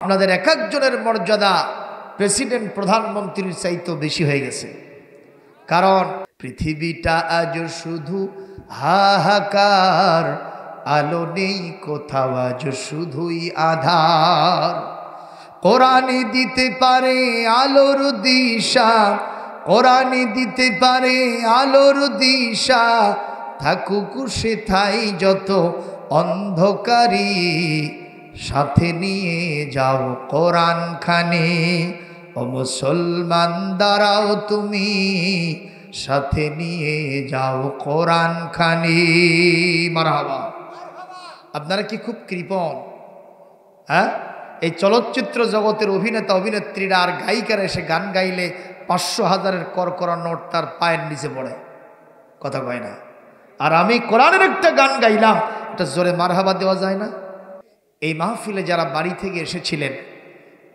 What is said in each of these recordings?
আপনাদের এক একজনের মর্যাদা প্রেসিডেন্ট প্রধানমন্ত্রীর চাইতে বেশি হয়ে গেছে। কারণ পৃথিবীটা আজ শুধু হাহাকার, আলো নেই কোথাও, আজ শুধুই আধার। কোরআনই দিতে পারে আলোর দিশা, কোরআনই দিতে পারে আলোর দিশা। থাকুক সেথাই যত অন্ধকারী, সাথে নিয়ে যাও কোরআন খানি। ও মুসলমান দাঁড়াও তুমি, সাথে নিয়ে যাও কোরআন খানি। মারহাবা। আপনারা কি খুব কৃপণ? হ্যাঁ, এই চলচ্চিত্র জগতের অভিনেতা অভিনেত্রীরা আর গায়িকারা এসে গান গাইলে 500,000-এর করকরা নোট তার পায়ের নিচে পড়ে, কথা কয় না। আর আমি কোরআনের একটা গান গাইলাম, এটা জোরে মারহাবা দেওয়া যায় না? এই মাহফিলে যারা বাড়ি থেকে এসেছিলেন,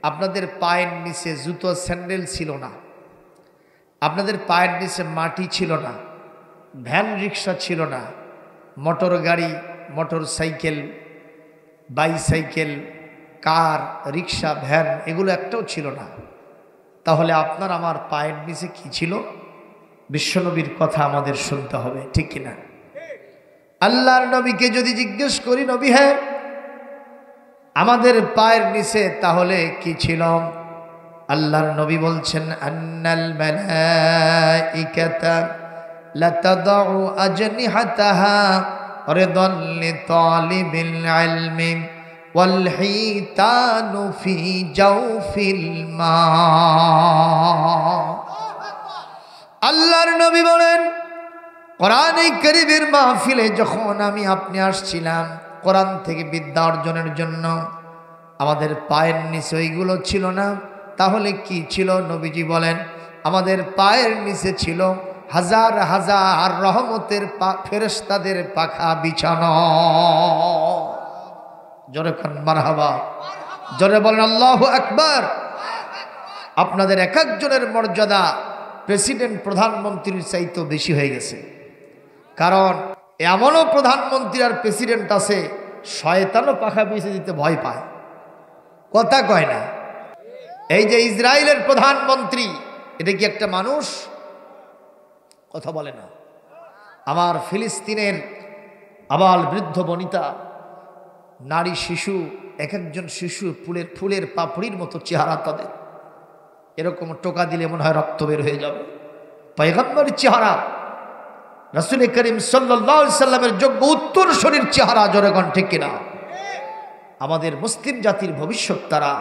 আপনাদের পায়ের নিচে জুতো স্যান্ডেল ছিল না, আপনাদের পায়ের নিচে মাটি ছিল না, ভ্যান রিক্সা ছিল না, মোটর গাড়ি, মোটর সাইকেল, বাইসাইকেল, কার, রিক্সা, ভ্যান এগুলো একটাও ছিল না। তাহলে আপনার আমার পায়ের নিচে কি ছিল? বিশ্বনবীর কথা আমাদের শুনতে হবে, ঠিক কিনা? আল্লাহর নবীকে যদি জিজ্ঞেস করি, নবী হ্যাঁ আমাদের পায়ের নিচে তাহলে কি ছিল? আল্লাহর নবী বলছেন, আন্নাল মালাইকাতা লাতাদউ আজনিহাতাহা রিদাল লিতালিবিল ইলমি ওয়াল হিতানু ফি জাওফিল মা। আল্লাহর নবী বলেন, কোরআনে কারীমের মাহফিলে যখন আমি আপনি আসছিলাম কোরআন থেকে বিদ্যা অর্জনের জন্য, আমাদের পায়ের নিচে ওইগুলো ছিল না। তাহলে কি ছিল? নবীজি বলেন, আমাদের পায়ের নিচে ছিল হাজার হাজার রহমতের ফেরেশতাদের পাখা বিছানো। জোরে খান মারহাবা, জোরে বলেন আল্লাহু আকবার। আপনাদের এক একজনের মর্যাদা প্রেসিডেন্ট প্রধানমন্ত্রীর চাইতে বেশি হয়ে গেছে। কারণ এমনও প্রধানমন্ত্রী আর প্রেসিডেন্ট আছে, শয়তানও পাখা বিছিয়ে দিতে ভয় পায়, কথা কয় না। এই যে ইসরায়েলের প্রধানমন্ত্রী, এটা কি একটা মানুষ? কথা বলে না। আমার ফিলিস্তিনের আবাল বৃদ্ধ বনিতা, নারী, শিশু, এক একজন শিশু ফুলের পাপড়ির মতো চেহারা তাদের, এরকম টোকা দিলে মনে হয় রক্ত বের হয়ে যাবে। পয়গম্বরের চেহারা, রাসূল করিম সাল্লাল্লাহু আলাইহি সাল্লামের যোগ্য উত্তরসূরির চেহারা, জনগণ ঠিক কিনা? আমাদের মুসলিম জাতির ভবিষ্যৎ তারা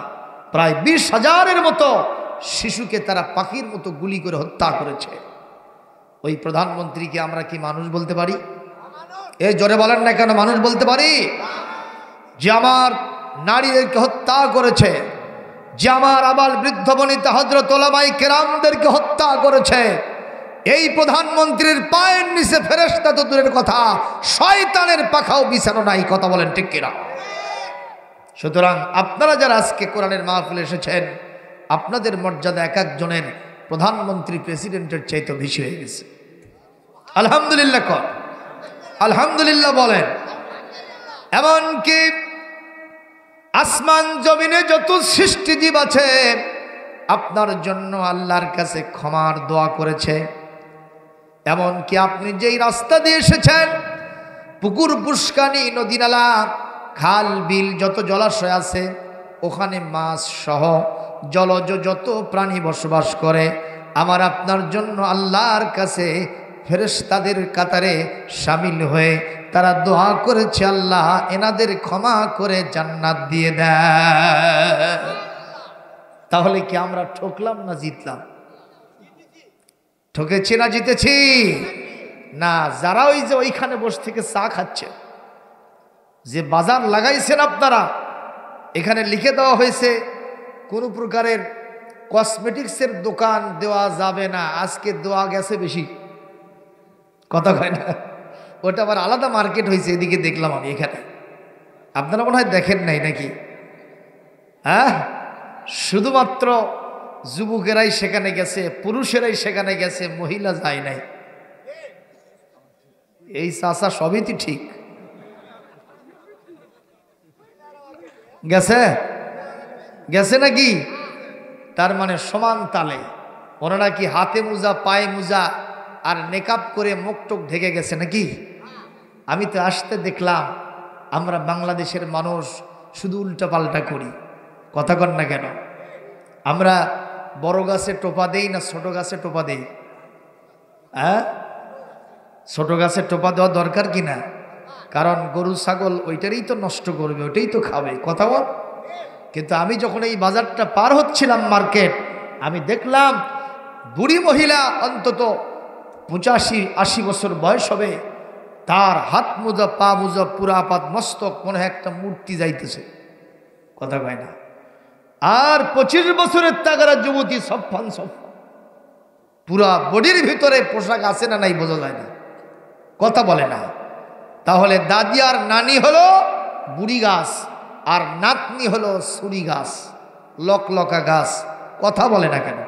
প্রায় 20,000-এর মতো শিশুকে তারা পাখির মতো গুলি করে হত্যা করেছে। ওই প্রধানমন্ত্রীকে আমরা কি মানুষ বলতে পারি? এই জোরে বলেন না কেন মানুষ বলতে পারি? যে আমার নারীদেরকে হত্যা করেছে, যে আমার আবাল বৃদ্ধ বনিতা হযরত উলামায়ে কেরামদেরকে হত্যা করেছে, এই প্রধানমন্ত্রীর পায়ের নিচে ফেরেশতা তো দূরের কথা, শয়তানের পাখাও বিছানো নাই, কথা বলেন ঠিক কিনা? সুতরাং আপনারা যারা আজকে কোরআনের মাহফিলে এসেছেন, আপনাদের মর্যাদা এক একজনের প্রধানমন্ত্রী প্রেসিডেন্টের চাইতে বেশি হয়ে গেছে। আলহামদুলিল্লাহ কর, আলহামদুলিল্লাহ বলেন। এমনকি আসমান জমিনে যত সৃষ্টিজীব আছে, আপনার জন্য আল্লাহর কাছে ক্ষমার দোয়া করেছে। এমনকি আপনি যেই রাস্তা দিয়ে এসেছেন, পুকুর, পুষ্কানি, নদী, নালা, খাল, বিল, যত জলাশয় আছে, ওখানে মাছ সহ জলজ যত প্রাণী বসবাস করে, আমার আপনার জন্য আল্লাহর কাছে ফেরেশতাদের কাতারে শামিল হয়ে তারা দোয়া করেছে, আল্লাহ এনাদের ক্ষমা করে জান্নাত দিয়ে দেয়। তাহলে কি আমরা ঠকলাম না জিতলাম? ঠকেছি না জিতেছি? না, যারা ওই যে ওইখানে বসে থেকে চা খাচ্ছে, যে বাজার লাগাইছেন আপনারা, এখানে লিখে দেওয়া হয়েছে কোনো প্রকারের কসমেটিক্সের দোকান দেওয়া যাবে না, আজকে দেওয়া গেছে বেশি, কথা কয় না? ওটা আবার আলাদা মার্কেট হয়েছে, এদিকে দেখলাম আমি। এখানে আপনারা মনে হয় দেখেন নাই নাকি? হ্যাঁ, শুধুমাত্র যুবকেরাই সেখানে গেছে, পুরুষেরাই সেখানে গেছে, মহিলা যায় নাই। এই চাচা সবই তো ঠিক গেছে। গেছে নাকি? তার মানে সমান তালে ওরা নাকি হাতে মোজা পায়ে মোজা আর নেকাব করে মুখ টুক ঢেকে গেছে নাকি? আমি তো আসতে দেখলাম আমরা বাংলাদেশের মানুষ শুধু উল্টাপাল্টা করি। কথা কন না কেন? আমরা বড় গাছে টোপা দেই না ছোট গাছে টোপা দেই? হ্যাঁ, ছোট গাছে টোপা দেওয়া দরকার কিনা? কারণ গরু ছাগল ওইটারই তো নষ্ট করবে, ওইটাই তো খাবে। কথা বল। কিন্তু আমি যখন এই বাজারটা পার হচ্ছিলাম মার্কেট, আমি দেখলাম বুড়ি মহিলা অন্তত 85-80 বছর বয়স হবে, তার হাত মোজা পা মোজা পুরা পাত মস্তক মনে হয় একটা মূর্তি যাইতেছে। কথা কয় না? আর 25 বছরের তাগারা যুবতী সফান সফান, পুরা বডির ভিতরে পোশাক আছে না নাই বোঝা যায় না। কথা বলে না। তাহলে দাদি আর নানি হলো বুড়ি গাছ, আর নাতনি হলো ছুরি গাছ, লকলকা গাছ। কথা বলে না কেন?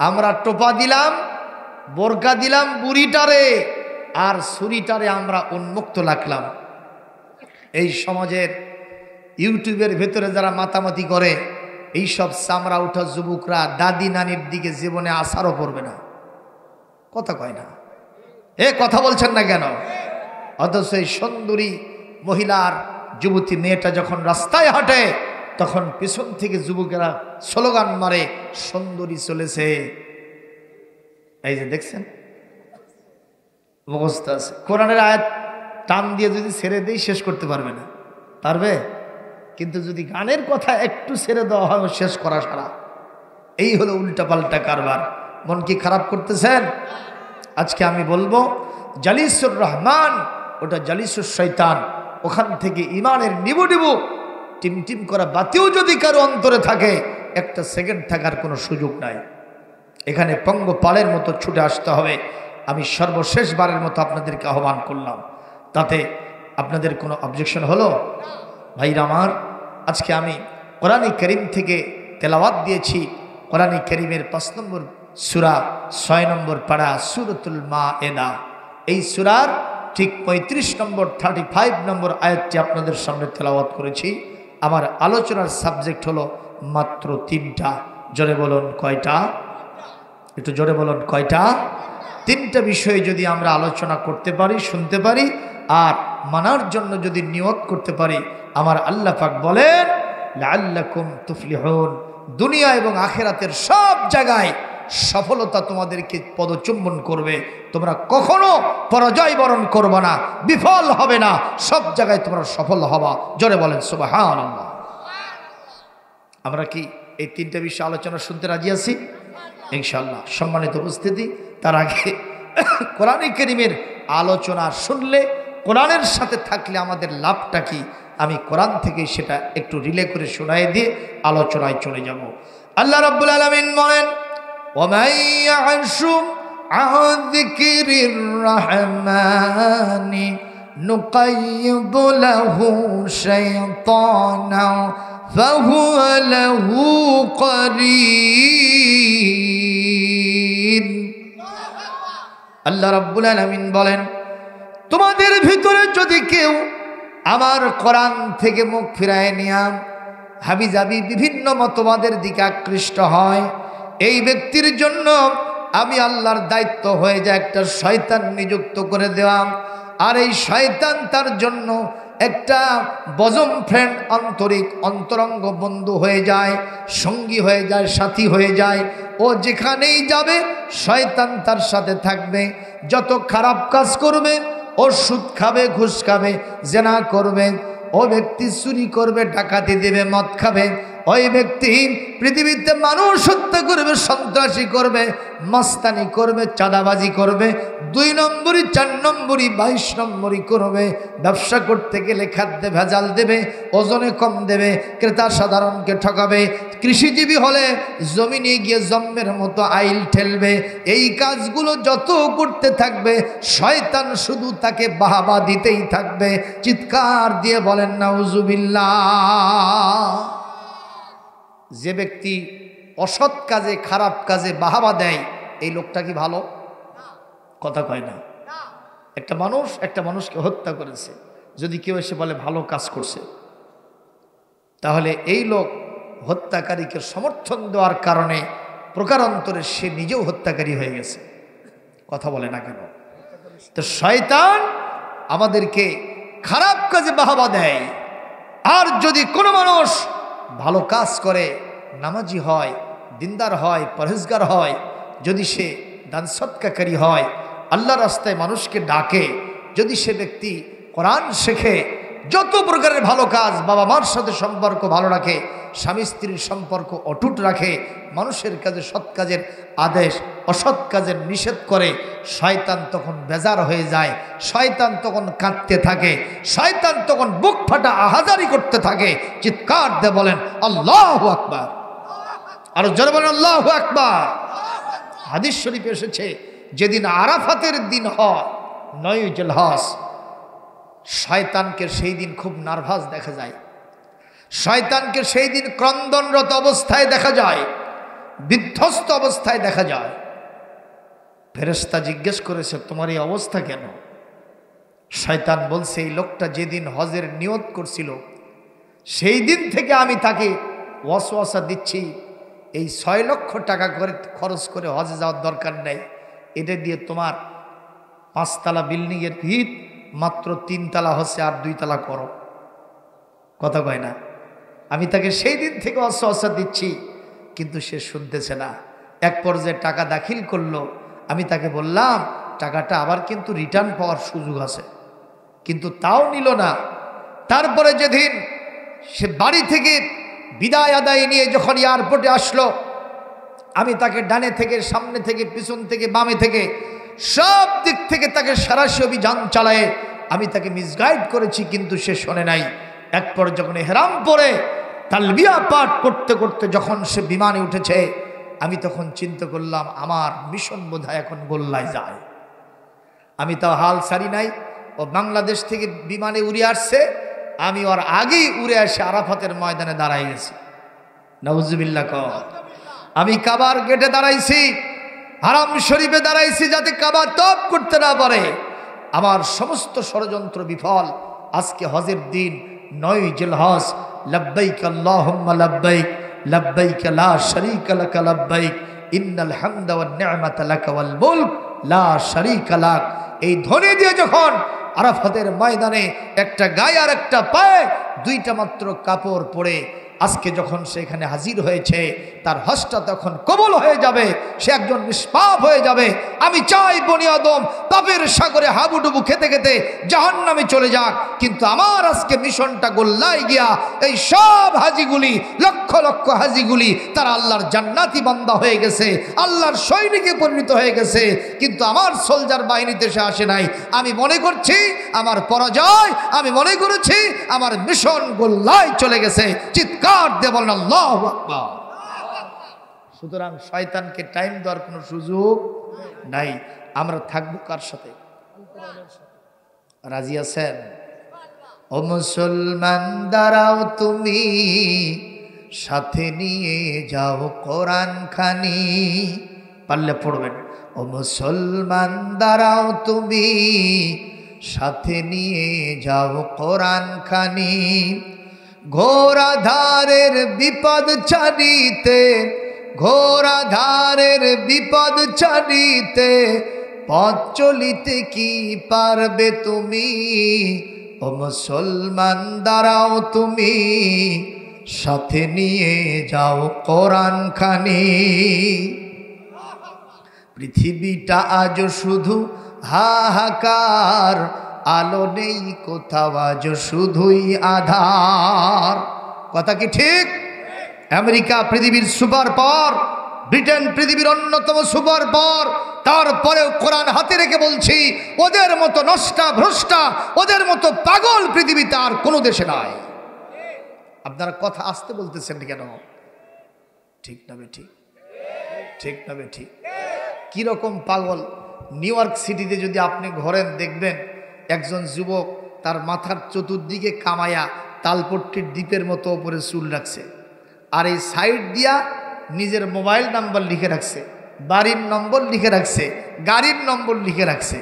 আমরা টোপা দিলাম, বোরকা দিলাম বুড়িটারে, আর ছুরিটারে আমরা উন্মুক্ত রাখলাম। এই সমাজের ইউটিউবের ভেতরে যারা মাতামাতি করে, এইসব চামড়া উঠা যুবকরা দাদি নানির দিকে জীবনে আসারও পড়বে না। কথা কয় না? কথা বলছেন না কেন? অথচ এই সুন্দরী মহিলার যুবতী মেয়েটা যখন রাস্তায় হাঁটে, তখন পিছন থেকে যুবকেরা স্লোগান মারে, সুন্দরী চলেছে। এই যে দেখছেন, মুখস্থ আছে। কোরআনের আয়াত টান দিয়ে যদি ছেড়ে দেই শেষ করতে পারবে না। পারবে? কিন্তু যদি গানের কথা একটু ছেড়ে দেওয়া হয় শেষ করা সারা। এই হলো উল্টাপাল্টা কারবার। মন কি খারাপ করতেছেন? আজকে আমি বলবো জালিসুর রহমান, ওটা জালিসুর শয়তান। ওখান থেকে ইমানের নিবু নিবু টিম টিম করা বাতিও যদি কারো অন্তরে থাকে, একটা সেকেন্ড থাকার কোনো সুযোগ নাই। এখানে পঙ্গপালের মতো ছুটে আসতে হবে। আমি সর্বশেষবারের মতো আপনাদেরকে আহ্বান করলাম, তাতে আপনাদের কোনো অবজেকশন হলো? ভাইরা আমার, আজকে আমি কোরআন কারীম থেকে তেলাওয়াত দিয়েছি। কোরআন কারীমের 5 নম্বর সূরা 6 নম্বর পারা সূরাতুল মায়েদা। এই সূরার ঠিক 35 নম্বর 35 নম্বর আয়াতটি আপনাদের সামনে তেলাওয়াত করেছি। আমার আলোচনার সাবজেক্ট হলো মাত্র 3টা। জোরে বলুন কয়টা? একটু জোরে বলুন কয়টা? 3টা বিষয়ে যদি আমরা আলোচনা করতে পারি, শুনতে পারি, আর মানার জন্য যদি নিয়ত করতে পারি, আমার আল্লাহ পাক বলেন লাআল্লাকুম তুফলিহুন, দুনিয়া এবং আখিরাতের সব জায়গায় সফলতা তোমাদেরকে পদচুম্বন করবে। তোমরা কখনো পরাজয় বরণ করবে না, বিফল হবে না, সব জায়গায় তোমরা সফল হবা। জোরে বলেন সুবহানাল্লাহ। আমরা কি এই 3টা বিষয় আলোচনা শুনতে রাজি আছি? ইনশাআল্লাহ। সম্মানিত উপস্থিতি, তার আগে কোরআন কারীমের আলোচনা শুনলে, কোরআনের সাথে থাকলে আমাদের লাভটা কি, আমি কোরআন থেকে সেটা একটু রিলে করে শোনায় দিয়ে আলোচনায় চলে যাব। আল্লাহ রাব্বুল আলামিন বলেন, وَمَن يَعْشُ عَن ذِكْرِ الرَّحْمَنِ نُقَيِّضْ لَهُ شَيْطَانًا فَهُوَ لَهُ قَرِينٌ। আল্লাহ রাব্বুল আলামিন বলেন, তোমাদের ভিতরে যদি কেউ আমার কোরআন থেকে মুখ ফিরায় নিয়া হাবিজাবি বিভিন্ন মতবাদের দিকে আকৃষ্ট হয়, এই ব্যক্তির জন্য আমি আল্লাহর দায়িত্ব হয়ে যায় একটা শয়তান নিযুক্ত করে দেওয়া। আর এই শয়তান তার জন্য একটা বজম ফ্রেন্ড, আন্তরিক অন্তরঙ্গ বন্ধু হয়ে যায়, সঙ্গী হয়ে যায়, সাথী হয়ে যায়। ও যেখানেই যাবে শয়তান তার সাথে থাকবে। যত খারাপ কাজ করবে, ও সুদ খাবে, ঘুষ খাবে, জেনা করবে, ও ব্যক্তি চুরি করবে, ডাকাতি দেবে, মদ খাবে, ওই ব্যক্তি পৃথিবীতে মানুষ হত্যা করবে, সন্ত্রাসী করবে, মাস্তানি করবে, চাঁদাবাজি করবে, 2 নম্বরই 4 নম্বরই 22 নম্বরই করবে। ব্যবসা করতে গেলে খাদ্যে ভেজাল দেবে, ওজনে কম দেবে, ক্রেতা সাধারণকে ঠকাবে, কৃষিজীবী হলে জমিনে গিয়ে জম্মের মতো আইল ঠেলবে। এই কাজগুলো যত করতে থাকবে, শয়তান শুধু তাকে বাহাবা দিতেই থাকবে। চিৎকার দিয়ে বলেন নাউজুবিল্লাহ। যে ব্যক্তি অসৎ কাজে, খারাপ কাজে বাহাবা দেয়, এই লোকটা কি ভালো? কথা কয় না। একটা মানুষকে হত্যা করেছে, যদি কেউ এসে বলে ভালো কাজ করছে, তাহলে এই লোক হত্যাকারীকে সমর্থন দেওয়ার কারণে প্রকারান্তরে সে নিজেও হত্যাকারী হয়ে গেছে। কথা বলে না কেন? তো শয়তান আমাদেরকে খারাপ কাজে বাহাবা দেয়। আর যদি কোনো মানুষ ভালো কাজ করে, নামাজি হয়, দিনদার হয়, পরহেজগার হয়, যদি সে দান সদকাকারী হয়, আল্লাহ রাস্তায় মানুষকে ডাকে, যদি সে ব্যক্তি কোরআন শেখে, যত প্রকারের ভালো কাজ, বাবা মার সাথে সম্পর্ক ভালো রাখে, স্বামী স্ত্রীর সম্পর্ক অটুট রাখে, মানুষের কাজে সৎ কাজের আদেশ, অসৎ কাজের নিষেধ করে, শয়তান তখন বেজার হয়ে যায়, শয়তান তখন কাঁদতে থাকে, শয়তান তখন বুক ফাটা আহাজারি করতে থাকে, চিৎকার দিয়ে বলেন আল্লাহু আকবার। আর জোরে বলেন আল্লাহু আকবার। হাদিস শরীফে এসেছে, যেদিন আরাফাতের দিন হয় 9 জিলহজ, শয়তানকে সেই দিন খুব নার্ভাস দেখা যায়, শয়তানকে সেই দিন ক্রন্দনরত অবস্থায় দেখা যায়, বিধ্বস্ত অবস্থায় দেখা যায়। ফেরেশতা জিজ্ঞেস করেছে, তোমার এই অবস্থা কেন? শয়তান বলছে, এই লোকটা যেদিন হজের নিয়ত করছিল সেই দিন থেকে আমি তাকে ওয়াসওয়াসা দিচ্ছি, এই 6 লক্ষ টাকা করে খরচ করে হজে যাওয়ার দরকার নেই, এটা দিয়ে তোমার 5 তলা বিল্ডিংয়ের ভিত মাত্র 3 তলা হচ্ছে, আর 2 তলা করো। কথা কয় না? আমি তাকে সেই দিন থেকে ওয়াসওয়াসা দিচ্ছি, কিন্তু সে শুনতেছে না। এক পর্যায়ে টাকা দাখিল করলো, আমি তাকে বললাম টাকাটা আবার কিন্তু রিটার্ন পাওয়ার সুযোগ আছে, কিন্তু তাও নিল না। তারপরে যেদিন সে বাড়ি থেকে বিদায় আদায় নিয়ে যখন এয়ারপোর্টে আসলো, আমি তাকে ডানে থেকে, সামনে থেকে, পিছন থেকে, বামে থেকে, সব দিক থেকে তাকে সারাশি অভিযান চালায়ে আমি তাকে মিসগাইড করেছি, কিন্তু সে শোনে নাই। এক পর্যায়ে যখন ইহরাম পরে তালবিয়া পাঠ করতে করতে যখন সে বিমানে উঠেছে, আমি তখন চিন্তা করলাম আমার মিশন বোধহয় এখন গোল্লায় যায়। আমি তাও হাল ছাড়ি নাই, ও বাংলাদেশ থেকে বিমানে উড়ে আসছে, আমি ওর আগেই উড়ে এসে আরাফাতের ময়দানে দাঁড়াই গেছি। নাউজুবিল্লাহ কও। আমি কাবার গেটে দাঁড়াইছি, হারাম শরীফে দাঁড়াইছি, যাতে কাবা তওয়াফ করতে না পারে। আমার সমস্ত ষড়যন্ত্র বিফল। আজকে হজের দিন 9 জিলহজ। লব্বাইক আল্লাহুম্মা লব্বাইক, লব্বাইক লা শারীকা লাক লব্বাইক, ইন্নাল হামদা ওয়ান নি'মাতা লাক ওয়াল মুলক লা শারীকা লাক। এই ধ্বনি দিয়ে যখন আরাফাতের ময়দানে একটা গায়ে আর একটা পায়ে 2টা মাত্র কাপড় পরে আজকে যখন সেখানে হাজির হয়েছে, তার হজটা তখন কবুল হয়ে যাবে, সে একজন নিষ্পাপ হয়ে যাবে। আমি চাই বনি আদম পাপের সাগরে হাবুডুবু খেতে খেতে জাহান্নামে চলে যাক, কিন্তু আমার আজকে মিশনটা গোল্লায় গিয়া এই সব হাজিগুলি, লক্ষ লক্ষ হাজিগুলি, তারা আল্লাহর জান্নাতি বান্দা হয়ে গেছে, আল্লাহর সৈনিকে পরিণত হয়ে গেছে, কিন্তু আমার সোলজার বাহিনীতে সে আসে নাই। আমি মনে করছি আমার পরাজয়, আমি মনে করেছি আমার মিশন গোল্লায় চলে গেছে। চিৎকার দিয়ে বলেন আল্লাহু আকবার। সুতরাং শয়তানকে টাইম দেওয়ার কোনো সুযোগ নাই। আমরা থাকবো কার সাথে? রাজি আছেন? ও মুসলমান দাঁড়াও তুমি, সাথে নিয়ে যাও কোরআন খানি। পারলে পড়বেন। ও মুসলমান দাঁড়াও তুমি, সাথে নিয়ে যাও কোরআন খানি। ঘোরাধারের বিপদ ছাড়িতে, ঘোরাধারের বিপদ ছাড়িতে, পথ চলিতে কি পারবে তুমি? ও মুসলমান দাঁড়াও তুমি, সাথে নিয়ে যাও কোরআন খানি। পৃথিবীটা আজ শুধু হাহাকার, আলো নেই কোথাও, আজ শুধুই আধার। কথা কি ঠিক? আমেরিকা পৃথিবীর সুপার পাওয়ার, ব্রিটেন পৃথিবীর অন্যতম সুপার পাওয়ার, তারপরেও কোরআন হাতে রেখে বলছি, ওদের মতো নষ্টা ভ্রষ্টা, ওদের মতো পাগল পৃথিবীতে আর কোনো দেশে নাই। আপনারা কথা আসতে বলতেছেন কেন? ঠিক না বেঠিক? ঠিক না বেঠিক? কিরকম পাগল? নিউ ইয়র্ক সিটিতে যদি আপনি ঘোরেন, দেখবেন একজন যুবক তার মাথার চতুর্দিকে কামায়া তালপট্টির দ্বীপের মতো উপরে চুল রাখছে, আর এই সাইড দিয়া নিজের মোবাইল নাম্বার লিখে রাখছে, বাড়ির নম্বর লিখে রাখছে, গাড়ির নম্বর লিখে রাখছে।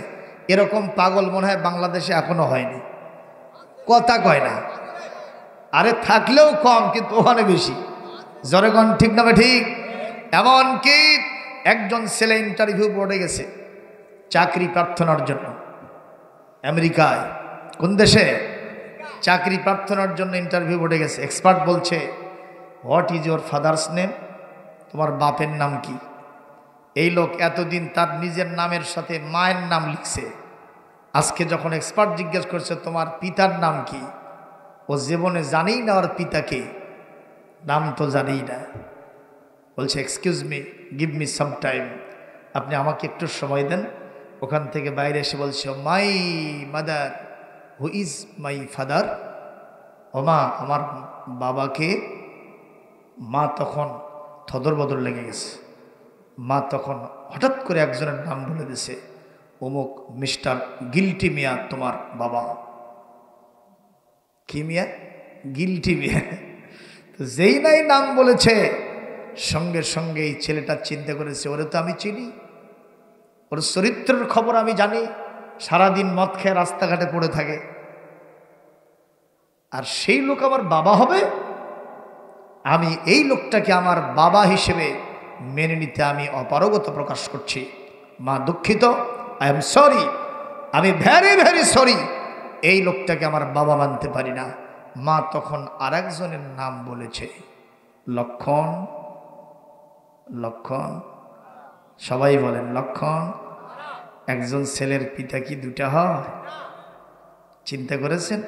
এরকম পাগল মনে হয় বাংলাদেশে এখনো হয়নি। কথা কয় না? আরে থাকলেও কম, কিন্তু ওখানে বেশি। জোরে কোন ঠিক না ঠিক? এমনকি একজন ছেলে ইন্টারভিউ বোর্ডে গেছে চাকরি প্রার্থনার জন্য আমেরিকায়। কোন দেশে? চাকরি প্রার্থনার জন্য ইন্টারভিউ বোর্ডে গেছে। এক্সপার্ট বলছে, what is your father's name? তোমার বাপের নাম কি? এই লোক এতদিন তার নিজের নামের সাথে মায়ের নাম লিখছে। আজকে যখন এক্সপার্ট জিজ্ঞেস করছে তোমার পিতার নাম কি, ও জীবনে জানেই না ওর পিতাকে, নাম তো জানেই না। বলছে excuse me, give me some time, আপনি আমাকে একটু সময় দেন। ওখান থেকে বাইরে এসে বলছে my mother, who is my father? ও মা, আমার বাবাকে। মা তখন থদর বদর লেগে গেছে। মা তখন হঠাৎ করে একজনের নাম বলে দিছে, অমুক মিস্টার গিল্টি মিয়া তোমার বাবা। কি মিয়া? গিল্টি মিয়া। তো যেই নাই নাম বলেছে, সঙ্গে সঙ্গে এই ছেলেটা চিন্তা করেছে, ওরে তো আমি চিনি, ওর চরিত্রের খবর আমি জানি, সারাদিন মদ খেয়ে রাস্তাঘাটে পড়ে থাকে, আর সেই লোক আমার বাবা হবে? আমি এই লোকটাকে আমার বাবা হিসেবে মেনে নিতে আমি অপারগতা প্রকাশ করছি। মা দুঃখিত, আই এম সরি, আমি ভেরি ভেরি সরি, এই লোকটাকে আমার বাবা মানতে পারি না। মা তখন আরেকজনের নাম বলেছে, লক্ষণ। লক্ষণ, সবাই বলেন লক্ষণ। একজন ছেলের পিতা কি দুটা হয়? চিন্তা করেছেন?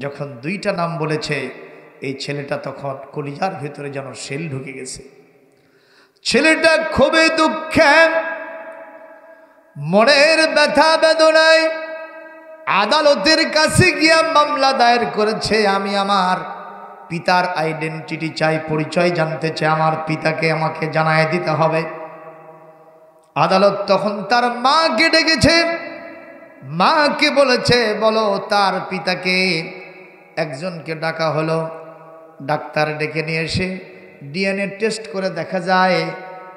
যখন দুইটা নাম বলেছে, এই ছেলেটা তখন কলিজার ভেতরে যেন শেল ঢুকে গেছে। ছেলেটা খুবই দুঃখে, মনের ব্যথা বেদনায় আদালতের কাছে গিয়া মামলা দায়ের করেছে, আমি আমার পিতার আইডেন্টিটি চাই, পরিচয় জানতে চাই, আমার পিতাকে আমাকে জানায় দিতে হবে। আদালত তখন তার মাকে ডেকেছে, মাকে বলেছে বলো তার পিতাকে। একজনকে ডাকা হলো, ডাক্তার ডেকে নিয়ে এসে ডিএনএ টেস্ট করে দেখা যায়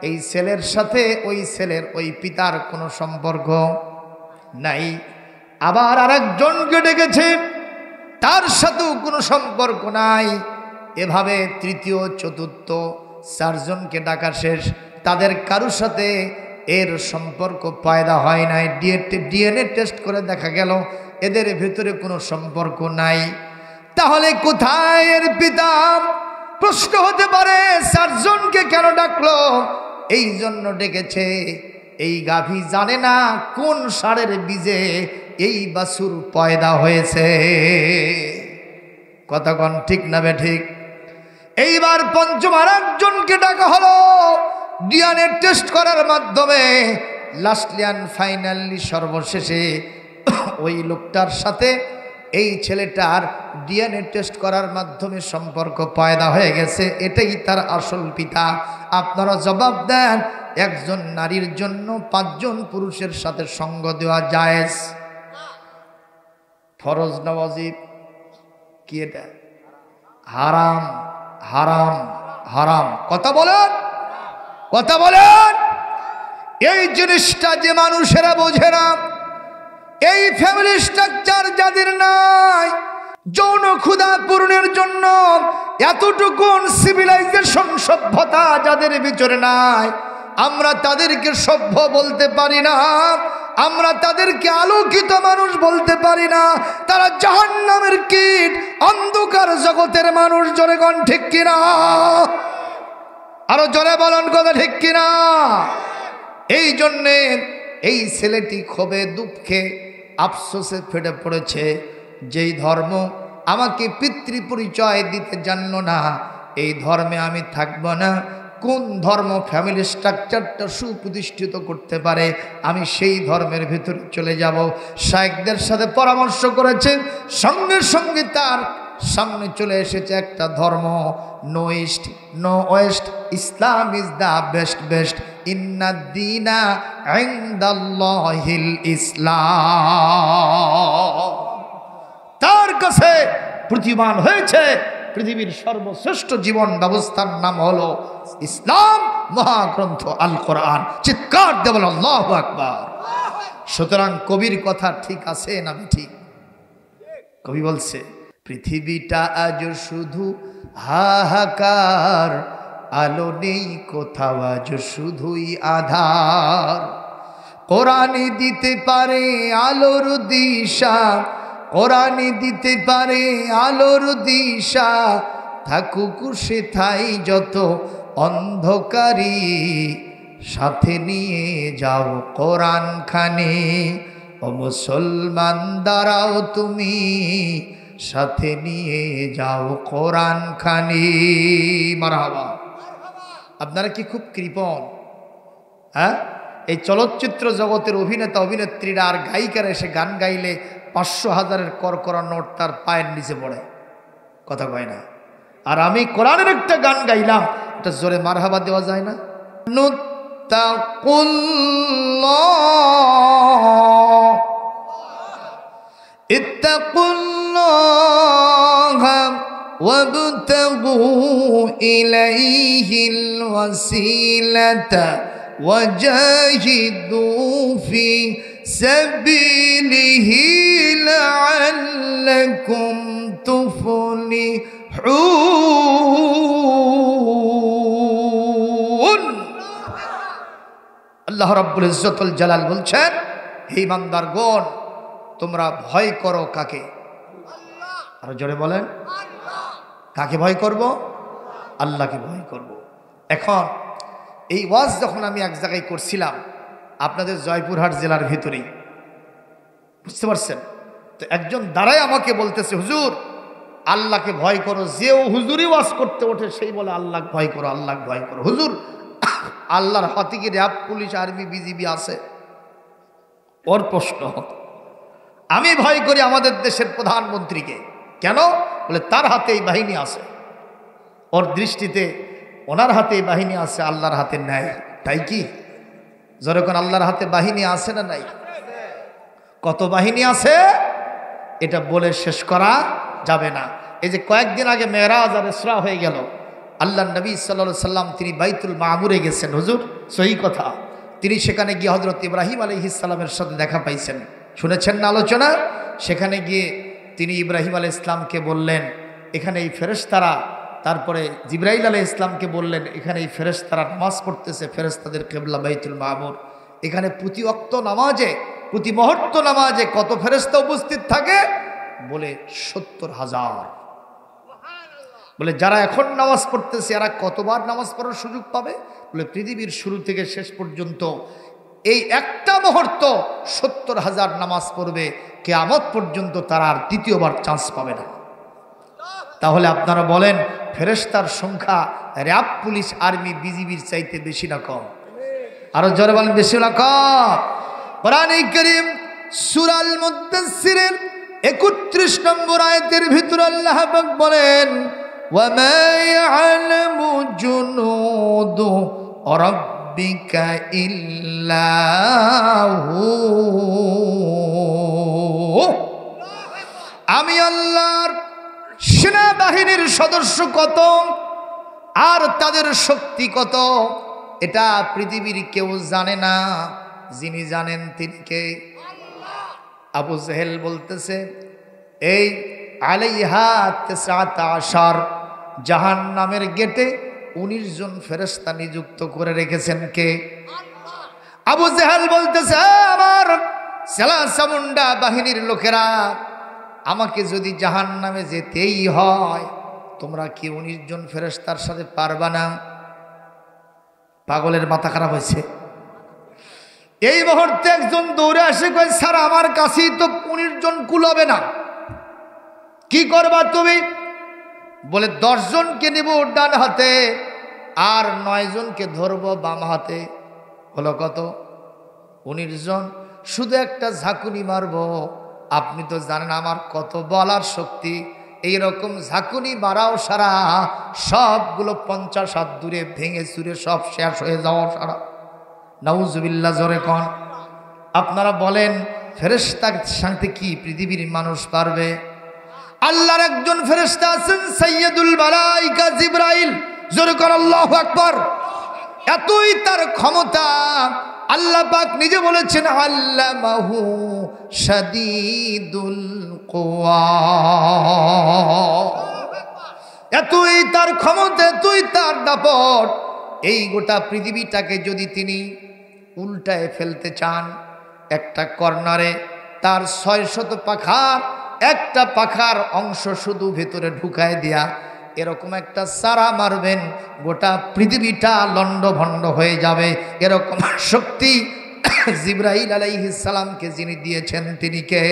এই ছেলের সাথে ওই ছেলের ওই পিতার কোনো সম্পর্ক নাই। আবার আরেকজনকে ডেকেছে, তার সাথেও কোনো সম্পর্ক নাই। এভাবে তৃতীয় চতুর্থ চারজনকে ডাকা শেষ, তাদের কারোর সাথে এর সম্পর্ক পয়দা হয় নাই। ডিএনএ টেস্ট করে দেখা গেল এদের ভেতরে কোনো সম্পর্ক নাই। তাহলে কোথায় এর পিতা? প্রশ্ন হতে পারে চারজনকে কেন ডাকলো? এই জন্য ডেকেছে, এই গাভী জানে না কোন ষাঁড়ের বীজে এই বাছুর পয়দা হয়েছে। কতক্ষণ ঠিক না বে ঠিক? এইবার পঞ্চম আর একজনকে ডাকা হলো, ডিএনএ টেস্ট করার মাধ্যমে লাস্টলি অ্যান্ড ফাইনালি সর্বশেষে ওই লোকটার সাথে এই ছেলেটার ডিএনএ টেস্ট করার মাধ্যমে সম্পর্ক পয়দা হয়ে গেছে, এটাই তার আসল পিতা। আপনারা জবাব দেন, একজন নারীর জন্য 5 জন পুরুষের সাথে সঙ্গ দেওয়া জায়েজ? ফরজ না ওয়াজিব? কি এটা? হারাম, হারাম, হারাম। কথা বলেন, কথা বলেন। এই জিনিসটা যে মানুষেরা বোঝে না, এই ফ্যামিলি স্ট্রাকচার যাদের নাই, যৌন ক্ষুধা পূরণের জন্য এতটুকু সিভিলাইজেশন সভ্যতা যাদের ভিতরে নাই, আমরা তাদেরকে সভ্য বলতে পারি না, আমরা তাদেরকে আলোকিত মানুষ বলতে পারি না। তারা জাহান্নামের কীট, অন্ধকার জগতের মানুষ। জোরে কোন ঠিক কিনা? আরো জোরে বলুন কথা ঠিক কিনা? এই জন্যে এই ছেলেটি ক্ষোভে দুঃখে আফসোসে ফেটে পড়েছে, যেই ধর্ম আমাকে পিতৃ পরিচয় দিতে জানলো না, এই ধর্মে আমি থাকব না। কোন ধর্ম ফ্যামিলি স্ট্রাকচারটা সুপ্রতিষ্ঠিত করতে পারে, আমি সেই ধর্মের ভিতরে চলে যাব। শায়েখদের সাথে পরামর্শ করেছে, সঙ্গে সঙ্গে তার সামনে চলে এসেছে একটা ধর্ম, no east no west, Islam is the best best, ইন্নাদ-দীনা ইনদাল্লাহিল ইসলাম। তার কাছে প্রতিমান হয়েছে পৃথিবীর সর্বশ্রেষ্ঠ জীবন ব্যবস্থার নাম হলো ইসলাম, মহাগ্রন্থ আল কোরআন। চিৎকার দিয়ে বলেন আল্লাহু আকবার। সুতরাং কবির কথা ঠিক আছে না ঠিক? কবি বলছে পৃথিবীটা আজ শুধু হাহাকার, আলো নেই কোথাও আজ শুধুই আধার। কোরআনই দিতে পারে আলোর দিশা, কোরআনই দিতে পারে আলোর দিশা, থাকুক সেথাই যত অন্ধকারী, সাথে নিয়ে যাও কোরআন খানি। ও মুসলমান দাঁড়াও তুমি, সাথে নিয়ে যাও কোরআন খানি। মারহাবা। আপনারা কি খুব কৃপণ? হ্যাঁ, এই চলচ্চিত্র জগতের অভিনেতা অভিনেত্রীরা আর গায়িকারা এসে গান গাইলে 500,000-এর করকরা নোট তার পায়ের নিচে পড়ে, কথা কয় না। আর আমি কোরআনের একটা গান গাইলাম, এটা জোরে মারহাবা দেওয়া যায় না? নুত্তাকুল্লাহ ইত্তাকুল্লাহ ওয়াবতাগু ইলাইহিল ওয়াসিলাতা ওয়াজাহিদু ফি সাবিলিহি লাআল্লাকুম তুফলিহুন। আল্লাহ রাব্বুল ইজ্জতুল জালাল বলছেন, হে ইমানদারগণ, তোমরা ভয় করো কাকে? আর জোরে বলেন, কাকে ভয় করব? আল্লাহকে ভয় করব। এখন এই ওয়াজ যখন আমি এক জায়গায় করছিলাম, আপনাদের জয়পুরহাট জেলার ভিতরেই, বুঝতে পারছেন? তো একজন দাঁড়ায় আমাকে বলতেছে, হুজুর আল্লাহকে ভয় করো। যেও হুজুরই ওয়াজ করতে ওঠে সেই বলে আল্লাহ ভয় করো, আল্লাহ ভয় করো। হুজুর, আল্লাহর হাতে কি র্যাব, পুলিশ, আর্মি, বিজিবি আছে? ওর প্রশ্ন। আমি ভয় করি আমাদের দেশের প্রধানমন্ত্রীকে। কেন? বলে তার হাতে এই বাহিনী আছে। ওর দৃষ্টিতে ওনার হাতে এই বাহিনী আছে, আল্লাহর হাতে নাই। তাই কি? যখন আল্লাহর হাতে বাহিনী আছে না নাই? কত বাহিনী আছে এটা বলে শেষ করা যাবে না। এই যে কয়েকদিন আগে মেরাজ আর ইসরা হয়ে গেল, আল্লাহ নবী সাল্লাল্লাহু আলাইহি সাল্লাম তিনি বাইতুল মামুরে গেছেন। হুজুর, সহি কথা, তিনি সেখানে গিয়ে হযরত ইব্রাহিম আলাইহিস সালামের সাথে দেখা পাইছেন। শুনেছেন না আলোচনা? সেখানে গিয়ে তিনি ইব্রাহিম আলাইহিস সালামকে বললেন, এখানে এই ফেরেশতারা, তারপরে জিবরাইল আলাইহিস সালামকে বললেন, এখানে এই ফেরেশতারা নামাজ পড়তেছে, ফেরেশতাদের কিবলা বাইতুল মামুর। এখানে প্রতি ওয়াক্ত নামাজে, প্রতি মুহূর্ত নামাজে কত ফেরেশতা উপস্থিত থাকে? বলে 70,000। বলে যারা এখন নামাজ পড়তেছে এরা কতবার নামাজ পড়ার সুযোগ পাবে? বলে পৃথিবীর শুরু থেকে শেষ পর্যন্ত এই একটা মুহূর্ত 70,000 নামাজ পড়বে, কিয়ামত পর্যন্ত তারা আর দ্বিতীয়বার চান্স পাবে না। তাহলে আপনারা বলেন, ফেরেশতার সংখ্যা র্যাব, পুলিশ, আর্মি, বিজিবির চাইতে বেশি না কম? আরো জোরে বলেন, বেশি না কম? কোরআনে কারীম সূরা আল মুদ্দাসসিরের 31 নম্বর আয়াতের ভিতরে আল্লাহ পাক বলেন, ওয়া মা ইয়ালামু জুনুদু রাব্বিকা ইল্লা হু। আমি আল্লাহর সেনাবাহিনীর সদস্য কত আর তাদের শক্তি কত, এটা পৃথিবীর কেউ জানে না। যিনি জানেন তিনি কে? আবু জেহেল বলতেছে, এই আলাইহা 19 জাহান্নামের গেটে 19 জন ফেরেশতা নিযুক্ত করে রেখেছেন কে? আবু জেহেল বলতেছে, আমার সালাসামুন্ডা বাহিনীর লোকেরা, আমাকে যদি জাহান্নামে যেতেই হয়, তোমরা কি 19 জন ফেরেশতার সাথে পারবা না? পাগলের মাথা খারাপ হয়েছে। এই মুহূর্তে একজন দৌড়ে আসে, কয় স্যার আমার কাছেই তো 19 জন কুলাবে না, কি করবা তুমি? বলে 10 জনকে নিব ডান হাতে আর 9 জনকে ধরবো বাম হাতে। হলো কত? 19 জন। শুধু একটা ঝাঁকুনি মারবো। আপনি তো জানেন আমার কত বলার শক্তি। এইরকম ঝাঁকুনি মারাও সারা সবগুলো 50 হাত দূরে ভেঙে চুরে সব শেষ হয়ে যাওয়া সারা। নাউজুবিল্লাহ, জোরে কোন। আপনারা বলেন, ফেরেশতার সাথে কি পৃথিবীর মানুষ পারবে? আল্লাহর একজন ফেরেশতা আছেন সাইয়্যিদুল মালায়েকা জিবরাইল, জোরে কোন আল্লাহু আকবার। এতই তার ক্ষমতা, আল্লাহ পাক নিজে বলেছেন আল্লামাহু শাদীদুল কুওয়া। এতই তার ক্ষমতা, এতই তার দাপট, এই গোটা পৃথিবীটাকে যদি তিনি উল্টায় ফেলতে চান, একটা কর্নারে তার 600 পাখার একটা পাখার অংশ শুধু ভেতরে ঢুকায় দেয়া এরকম একটা সারা মারবেন, গোটা পৃথিবীটা লণ্ডভণ্ড হয়ে যাবে। এরকম শক্তি জিবরাইল আলাইহিস সালামকে যিনি দিয়েছেন তিনি কে?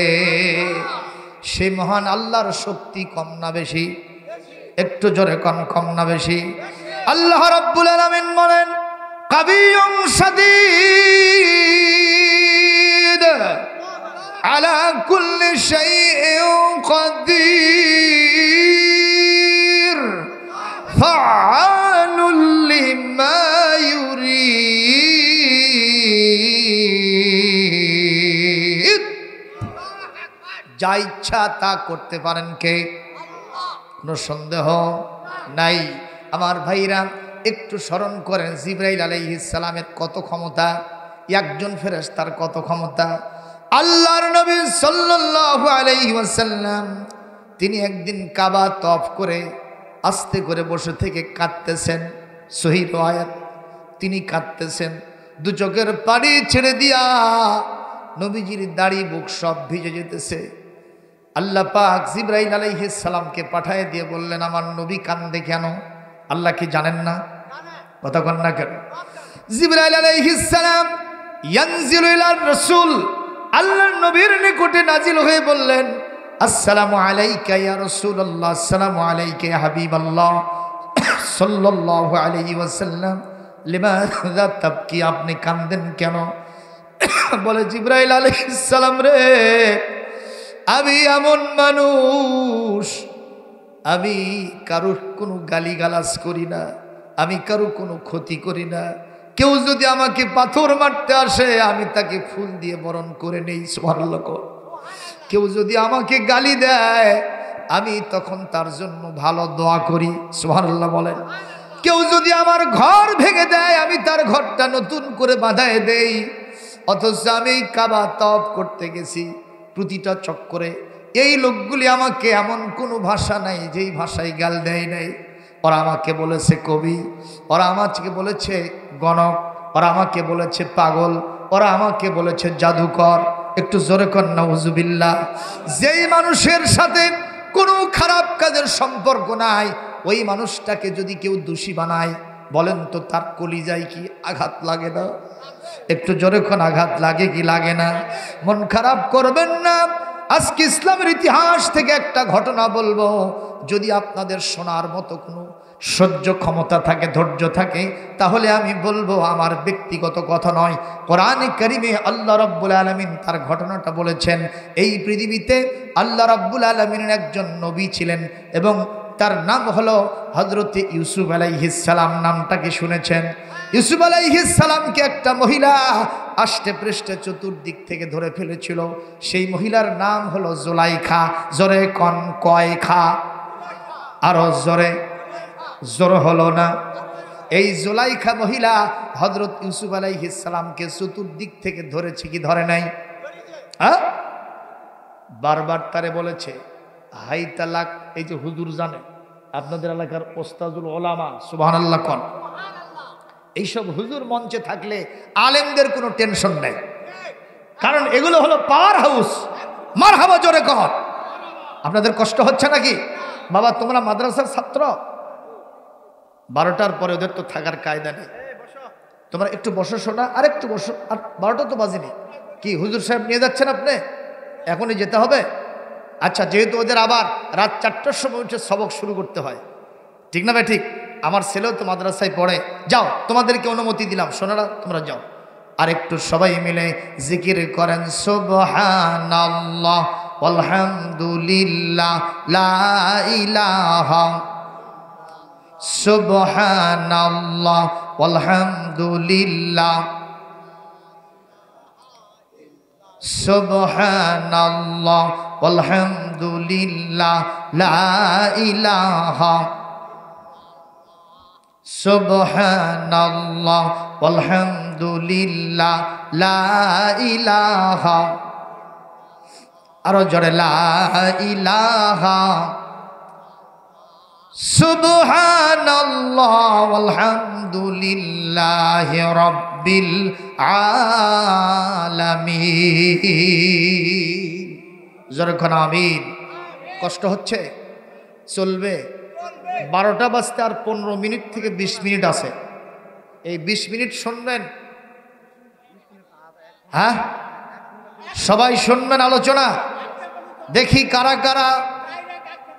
সেই মহান আল্লাহর শক্তি কম না বেশি? একটু জোরে কম না বেশি? আল্লাহ রাব্বুল আলামিন বলেন কাবিয়ুম শাদীদ আলা কুল্লি শাইইন কাদির ফাআলুল লিমা ইউরিদ। যা ইচ্ছা তা করতে পারেন কে? কোনো সন্দেহ নাই। আমার ভাইরা একটু স্মরণ করেন জিবরাইল আলাইহিস সালামের কত ক্ষমতা, একজন ফেরেশতার কত ক্ষমতা। আল্লাহর নবী সাল্লাল্লাহু আলাইহি ওয়াসাল্লাম তিনি একদিন কাবা তওয়াফ করে আস্তে করে বসে থেকে কাঁদতেছেন। সহিহ riwayat, তিনি কাঁদতেছেন, দু চোখের পানি ছেড়ে দিয়া নবীজির দাড়ি বুক সব ভিজে যেতেছে। আল্লাহ পাক জিবরাইল আলাইহিস সালামকে পাঠিয়ে দিয়ে বললেন আমার নবী কান্দে কেন? আল্লাহ কি জানেন না? কথা কন না কেন? জিবরাইল আলাইহিস সালাম ইয়ানজিলু ইলার রাসূল, আল্লাহর নবীর নিকটে নাজিল হয়ে বললেন আসসালামু আলাইকা ইয়া রাসূলুল্লাহ, আসসালামু আলাইকা ইয়া হাবিবাল্লাহ সাল্লাল্লাহু আলাইহি ওয়াসাল্লাম, লিমাযা তাবকি, আপনি কাঁদেন কেন? বলে জিবরাইল আলাইহিস সালাম রে, আমি এমন মানুষ, আমি কারোর কোনো গালিগালাজ করি না, আমি কারো কোনো ক্ষতি করি না। কেউ যদি আমাকে পাথর মারতে আসে আমি তাকে ফুল দিয়ে বরণ করে নেই, সুবহানাল্লাহ। কেউ যদি আমাকে গালি দেয় আমি তখন তার জন্য ভালো দোয়া করি, সুবহানাল্লাহ বলেন। কেউ যদি আমার ঘর ভেঙে দেয় আমি তার ঘরটা নতুন করে বাঁধায় দেই। অথচ আমি কাবা তওয়াফ করতে গেছি, প্রতিটা চক্করে এই লোকগুলি আমাকে এমন কোনো ভাষা নাই যেই ভাষায় গাল দেয় নাই। ওরা আমাকে বলেছে কবি, ওরা আমাকে বলেছে গণক, ওরা আমাকে বলেছে পাগল, ওরা আমাকে বলেছে জাদুকর। একটু জোরে কর নাউজুবিল্লাহ। যেই মানুষের সাথে কোনো খারাপ কাজের সম্পর্ক নাই ওই মানুষটাকে যদি কেউ দোষী বানায়, বলেন তো তার কলিজায় কি আঘাত লাগে না? একটু জোরে কোন আঘাত লাগে কি লাগে না? মন খারাপ করবেন না। আজকে ইসলামের ইতিহাস থেকে একটা ঘটনা বলবো, যদি আপনাদের শোনার মতো কোনো সহ্য ক্ষমতা থাকে, ধৈর্য থাকে, তাহলে আমি বলবো, আমার ব্যক্তিগত কথা নয়, কোরআনে কারিমে আল্লাহ রাব্বুল আলামিন তার ঘটনাটা বলেছেন। এই পৃথিবীতে আল্লাহ রাব্বুল আলামিনের একজন নবী ছিলেন এবং তার নাম হলো হযরতে ইউসুফ আলাইহিস সালাম। নামটা কি শুনেছেন? ইউসুফ আলাইহিস সালামকে একটা মহিলা আষ্টে পৃষ্ঠে চতুর্দিক থেকে ধরে ফেলেছিল। সেই মহিলার নাম হলো জুলাইখা। জোরে কন কয় খা? আরো জোরে, জোর হলো না? এই জুলাইখা মহিলা হযরত ইউসুফ আলাইহিস সালামকে চতুর্দিক থেকে ধরেছে কি ধরে নাই? বারবার তারে বলেছে হাই তালাক। এই যে হুজুর জানে আপনাদের এলাকার ওস্তাজুল ওলামা, সুবহানাল্লাহ কোন, এইসব হুজুর মঞ্চে থাকলে আলেমদের কোনো টেনশন নেই, কারণ এগুলো হলো পাওয়ার হাউস। মারহাবা জোরে কর। আপনাদের কষ্ট হচ্ছে নাকি? বাবা তোমরা মাদ্রাসার ছাত্র, 12টার পরে ওদের তো থাকার কায়দা নেই। তোমরা একটু বসো শোনা, আর একটু বসো। আর 12টা তো বাজেনি। কি হুজুর সাহেব নিয়ে যাচ্ছেন আপনি? এখনই যেতে হবে? আচ্ছা, যেহেতু ওদের আবার রাত 4টার সময় উঠে সবক শুরু করতে হয়, ঠিক না ভাই? ঠিক। আমার ছেলেও তো মাদ্রাসায় পড়ে। যাও, তোমাদেরকে অনুমতি দিলাম, শোনারা তোমরা যাও। আর একটু সবাই মিলে জিকির করেন সুবহানাল্লাহ আলহামদুলিল্লাহ লা ইলাহা, সুবহানাল্লাহ আলহামদুলিল্লাহ, সুবহানাল্লাহ আলহামদুলিল্লাহ লা ইলাহা, সুবহানাল্লাহ আলহামদুলিল্লাহ লা ইলাহা, আরো জোরে লা ইলাহা, সুবহানাল্লাহ আলহামদুলিল্লাহি রাব্বিল আলামিন। জোরে কোন আমিন। কষ্ট হচ্ছে? চলবে। 12টা বাজতে আর 15 মিনিট থেকে 20 মিনিট আছে। এই 20 মিনিট শুনবেন, হ্যাঁ সবাই শুনবেন আলোচনা। দেখি কারা কারা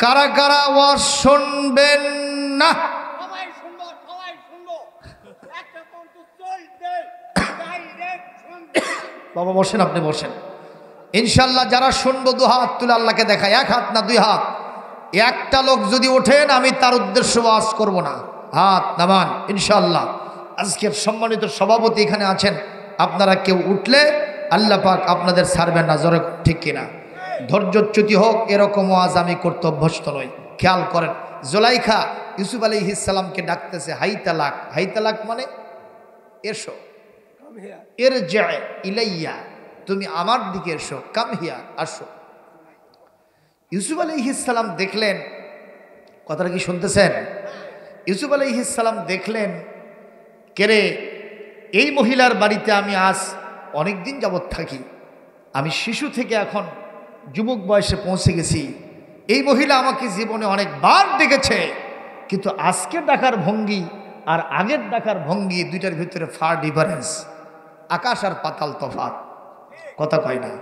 কারা কারা ওয়াজ শুনবেন না। বাবা বসেন, আপনি বসেন। ইনশাল্লাহ যারা শুনবো 2 হাত তুলে আল্লাহকে দেখায়, 1 হাত না 2 হাত। একটা লোক যদি ওঠেন আমি তার উদ্দেশ্য ওয়াজ করব না, হাত নামান ইনশাল্লাহ। আজকের সম্মানিত সভাপতি এখানে আছেন, আপনারা কেউ উঠলে আল্লাহ পাক আপনাদের ছাড়বেন না, জোরে ঠিক কিনা? ধৈর্যচ্যুতি হোক এরকম ওয়াজ আমি করতে অভ্যস্ত নই। খেয়াল করেন, জুলাইখা ইউসুফ আলাইহিস সালামকে ডাকতেছে হাই তালাক। হাই তালাক মানে এসো, এর যায় ইলাইয়া, তুমি আমার দিকে এসো, কাম হিয়া, আসো। ইউসুফ আলাইহিস সালাম দেখলেন, কথাটা কি শুনতেছেন? ইউসুফ আলাইহিস সালাম দেখলেন, কেরে এই মহিলার বাড়িতে আমি আজ অনেক দিন যাবৎ থাকি, আমি শিশু থেকে এখন যুবক বয়সে পৌঁছে গেছি। এই মহিলা আমাকে জীবনে অনেকবার ডেকেছে, কিন্তু আজকে ডাকার ভঙ্গি আর আগের ডাকার ভঙ্গি, দুইটার ভিতরে ফার ডিফারেন্স, আকাশ আর পাতাল তফাৎ। কথা কয় না?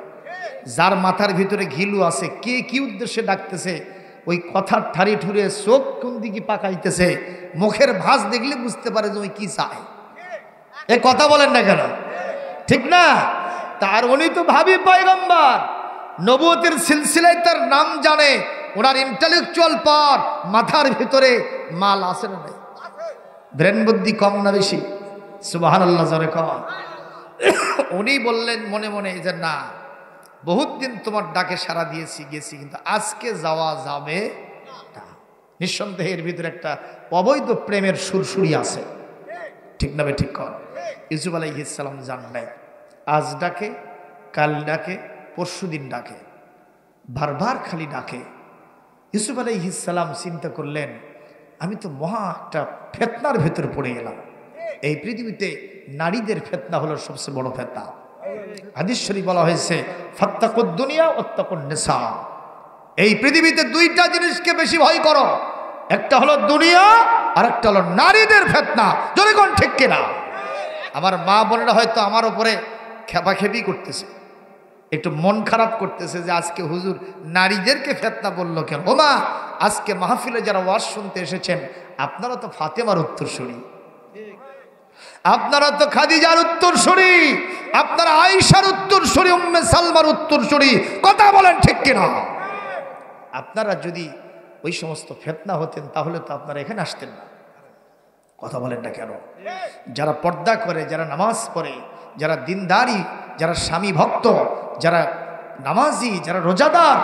যার মাথার ভিতরে ঘিলু আছে, কে কি উদ্দেশ্যে ডাকতেছে, ওই কথার ঠাড়ি ঠুরে চোখ কোন দিকে পাকাইতেছে, মুখের ভাঁজ দেখলে বুঝতে পারে যে ওই কি চায়। এ কথা বলেন না কেন? ঠিক না? তার উনি তো ভাবি পয়গম্বর, নবুয়তের সিলসিলায় তার নাম জানে, ওনার ইন্টেলেকচুয়াল পাওয়ার, মাথার ভিতরে মাল আছে না নাই? ব্রেন বুদ্ধি কম না বেশি? সুবহানাল্লাহ জোরে কম। উনি বললেন মনে মনে যে না, বহুত দিন তোমার ডাকে সাড়া দিয়েছি গেছি, কিন্তু আজকে যাওয়া যাবে না। নিঃসন্দেহে এর ভিতরে একটা অবৈধ প্রেমের সুরসুরি আছে, ঠিক না? ঠিক কর। ইউসুফ আলাইহিস সালাম জান নাই, আজ ডাকে, কাল ডাকে, পরশুদিন ডাকে, বারবার খালি ডাকে। ইউসুফ আলাইহিস সালাম চিন্তা করলেন, আমি তো মহা একটা ফেতনার ভেতরে পড়ে গেলাম। এই পৃথিবীতে নারীদের ফেতনা হলো সবচেয়ে বড় ফেতনা। হাদিস শরীফ বলা হয়েছে ফাত্তাকুদ দুনিয়া ওয়াত্তাকুন নিসা। এই পৃথিবীতে 2টা জিনিসকে বেশি ভয় করো, একটা হলো দুনিয়া আর একটা হলো নারীদের ফেতনা। যদি কোন ঠিক কিনা? আমার মা বোনেরা হয়তো আমার উপরে খেপাখেপি করতেছে, একটু মন খারাপ করতেছে যে আজকে হুজুর নারীদেরকে ফেতনা বললো কেন। ও মা, আজকে মাহফিলে যারা ওয়াজ শুনতে এসেছেন, আপনারা তো ফাতেমার উত্তরসূরি, আপনারা তো খাদিজার উত্তরসূরি, আপনারা আয়েশার উত্তরসূরি, উম্মে সালমার উত্তরসূরি। কথা বলেন ঠিক কিনা? আপনারা যদি ওই সমস্ত ফেতনা হতেন তাহলে তো আপনারা এখানে আসতেন না। কথা বলেন না কেন? যারা পর্দা করে, যারা নামাজ পড়ে, যারা দিনদারি, যারা স্বামী ভক্ত, যারা নামাজি, যারা রোজাদার,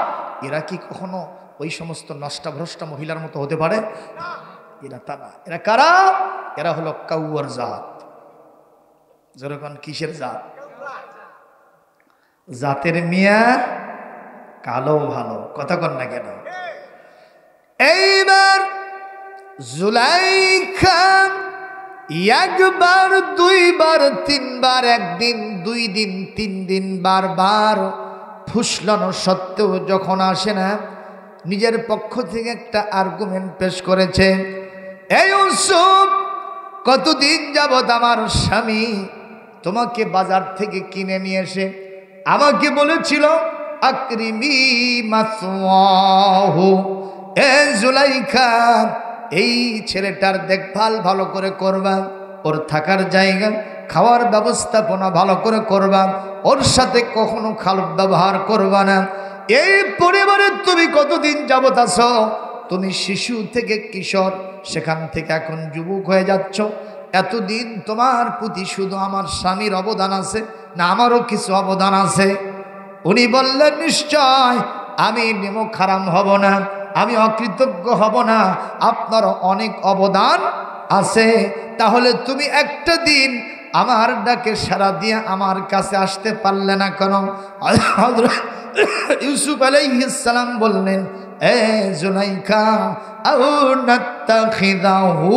এরা কি কখনো ওই সমস্ত নষ্টাভ্রষ্টা মহিলার মতো হতে পারে? এরা তা না। এরা কারা? এরা হলো কাউয়ার জাত। যেরকম কিসের জাত? জাতের মিয়া কালো ভালো। কথা কন না কেন? এইবার জুলাইখা একবার, দুইবার, তিনবার, একদিন, 2 দিন, 3 দিন বারবার ফুসলানো সত্ত্বেও যখন আসে না, নিজের পক্ষ থেকে একটা আর্গুমেন্ট পেশ করেছে। এই ইউসুফ, কতদিন যাবত আমার স্বামী তোমাকে বাজার থেকে কিনে নিয়ে এসে আমাকে বলেছিল আকরিমি মাসওয়াহু, এ জুলাইখা, এই ছেলেটার দেখভাল ভালো করে করবা, ওর থাকার জায়গা, খাওয়ার ব্যবস্থাপনা ভালো করে করবা, ওর সাথে কখনো খারাপ ব্যবহার করবা না। এই পরিবারে তুমি কতদিন যাবত আছো? তুমি শিশু থেকে কিশোর, সেখান থেকে এখন যুবক হয়ে যাচ্ছ। এতদিন তোমার প্রতি শুধু আমার স্বামীর অবদান আছে না আমারও কিছু অবদান আছে? উনি বললেন নিশ্চয়, আমি নেমো খারাম হব না, আমি অকৃতজ্ঞ হব না, আপনার অনেক অবদান আছে, তাহলে তুমি একটা দিন আমার ডাকে সাড়া দিয়ে আমার কাছে আসতে পারলে না কেন? হযরত ইউসুফ আলাইহিস সালাম বললেন, এ জুলাইখা আও নাত্তাখিযাহু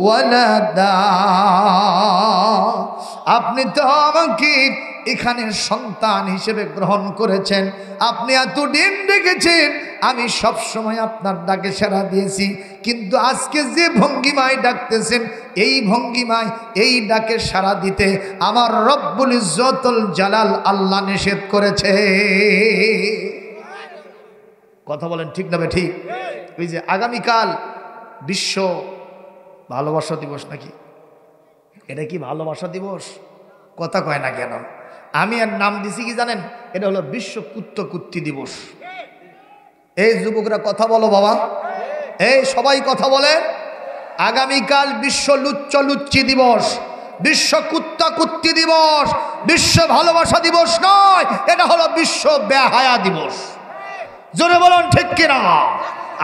ওয়ালাদা, আপনি তো আমাকে এখানে সন্তান হিসেবে গ্রহণ করেছেন, আপনি এতদিন ডেকেছেন, আমি সব সময় আপনার ডাকে সাড়া দিয়েছি, কিন্তু আজকে যে ভঙ্গিমায় ডাকতেছেন, এই ভঙ্গিমায় এই ডাকে সাড়া দিতে আমার রব্বুল ইজ্জতুল জালাল আল্লাহ নিষেধ করেছে। কথা বলেন ঠিক না ঠিক? ওই যে আগামীকাল বিশ্ব ভালোবাসা দিবস, নাকি এটা কি ভালোবাসা দিবস? কথা কয় না কেন? আমি আর নাম দিছি কি জানেন? এটা হলো বিশ্ব কুত্তি দিবস। এই যুবকরা কথা বলো বাবা, এই সবাই কথা বলে। আগামীকাল বিশ্ব লুচ্চি দিবস, বিশ্ব কুত্তি দিবস, বিশ্ব ভালোবাসা দিবস নয়, এটা হলো বিশ্ব বেহায়া দিবস। জোরে বলুন ঠিক কিনা?